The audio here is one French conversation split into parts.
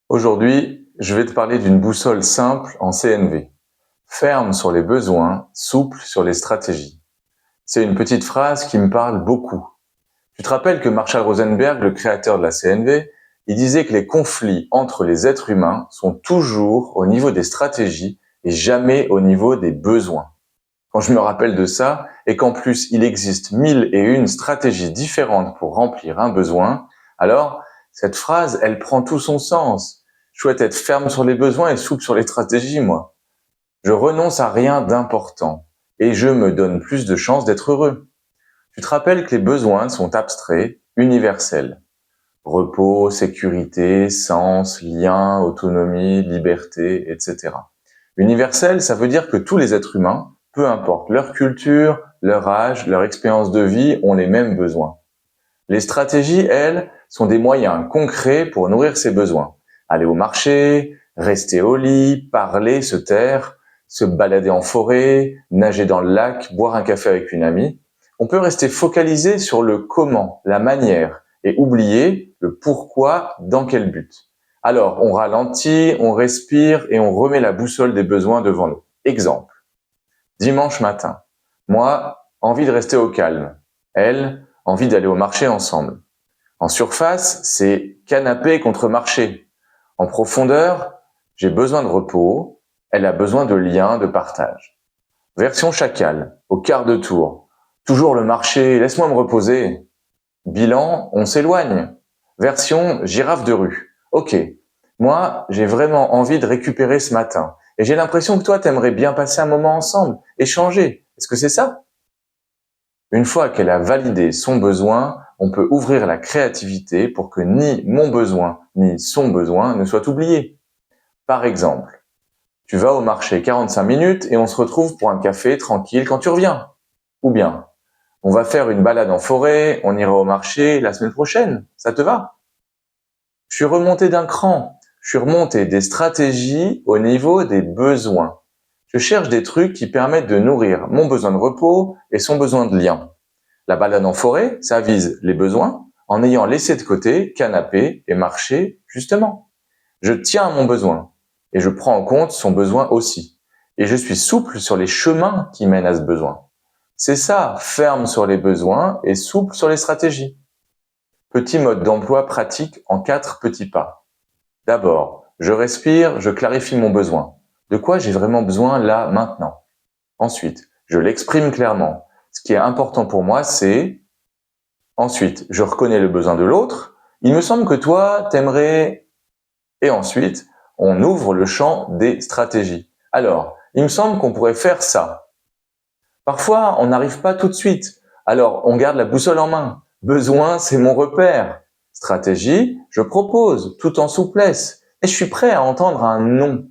Aujourd'hui, je vais te parler d'une boussole simple en CNV. Ferme sur les besoins, souple sur les stratégies. C'est une petite phrase qui me parle beaucoup. Tu te rappelles que Marshall Rosenberg, le créateur de la CNV, il disait que les conflits entre les êtres humains sont toujours au niveau des stratégies et jamais au niveau des besoins. Quand je me rappelle de ça, et qu'en plus il existe 1001 stratégies différentes pour remplir un besoin, alors cette phrase, elle prend tout son sens. Je souhaite être ferme sur les besoins et souple sur les stratégies, moi. Je renonce à rien d'important et je me donne plus de chances d'être heureux. Tu te rappelles que les besoins sont abstraits, universels. Repos, sécurité, sens, lien, autonomie, liberté, etc. Universel, ça veut dire que tous les êtres humains, peu importe leur culture, leur âge, leur expérience de vie, ont les mêmes besoins. Les stratégies, elles, sont des moyens concrets pour nourrir ces besoins. Aller au marché, rester au lit, parler, se taire, se balader en forêt, nager dans le lac, boire un café avec une amie. On peut rester focalisé sur le comment, la manière, et oublier le pourquoi, dans quel but. Alors, on ralentit, on respire et on remet la boussole des besoins devant nous. Exemple. Dimanche matin. Moi, envie de rester au calme. Elle, envie d'aller au marché ensemble. En surface, c'est canapé contre marché. En profondeur, j'ai besoin de repos. Elle a besoin de lien, de partage. Version chacal, au quart de tour. Toujours le marché, laisse-moi me reposer. Bilan, on s'éloigne. Version girafe de rue. Ok, moi, j'ai vraiment envie de récupérer ce matin. Et j'ai l'impression que toi, t'aimerais bien passer un moment ensemble, échanger. Est-ce que c'est ça? Une fois qu'elle a validé son besoin, on peut ouvrir la créativité pour que ni mon besoin, ni son besoin ne soient oubliés. Par exemple, tu vas au marché 45 minutes et on se retrouve pour un café tranquille quand tu reviens. Ou bien, on va faire une balade en forêt, on ira au marché la semaine prochaine. Ça te va? Je suis remonté d'un cran. Je suis remonté des stratégies au niveau des besoins. Je cherche des trucs qui permettent de nourrir mon besoin de repos et son besoin de lien. La balade en forêt, ça vise les besoins en ayant laissé de côté canapé et marché, justement. Je tiens à mon besoin et je prends en compte son besoin aussi. Et je suis souple sur les chemins qui mènent à ce besoin. C'est ça, ferme sur les besoins et souple sur les stratégies. Petit mode d'emploi pratique en 4 petits pas. D'abord, je respire, je clarifie mon besoin. De quoi j'ai vraiment besoin là, maintenant? Ensuite, je l'exprime clairement. Ce qui est important pour moi, c'est... Ensuite, je reconnais le besoin de l'autre. Il me semble que toi, t'aimerais... Et ensuite, on ouvre le champ des stratégies. Alors, il me semble qu'on pourrait faire ça. Parfois, on n'arrive pas tout de suite. Alors, on garde la boussole en main. Besoin, c'est mon repère. Stratégie, je propose, tout en souplesse. Et je suis prêt à entendre un non.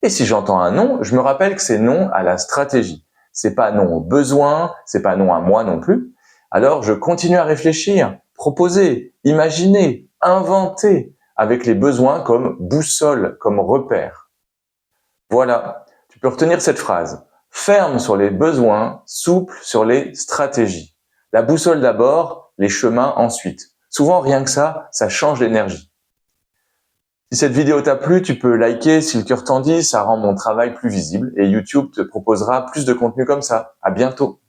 Et si j'entends un non, je me rappelle que c'est non à la stratégie. C'est pas non au besoin, c'est pas non à moi non plus. Alors, je continue à réfléchir, proposer, imaginer, inventer, avec les besoins comme boussole, comme repère. Voilà, tu peux retenir cette phrase. Ferme sur les besoins, souple sur les stratégies. La boussole d'abord, les chemins ensuite. Souvent, rien que ça change l'énergie. Si cette vidéo t'a plu, tu peux liker si le cœur t'en dit, ça rend mon travail plus visible et YouTube te proposera plus de contenu comme ça. À bientôt.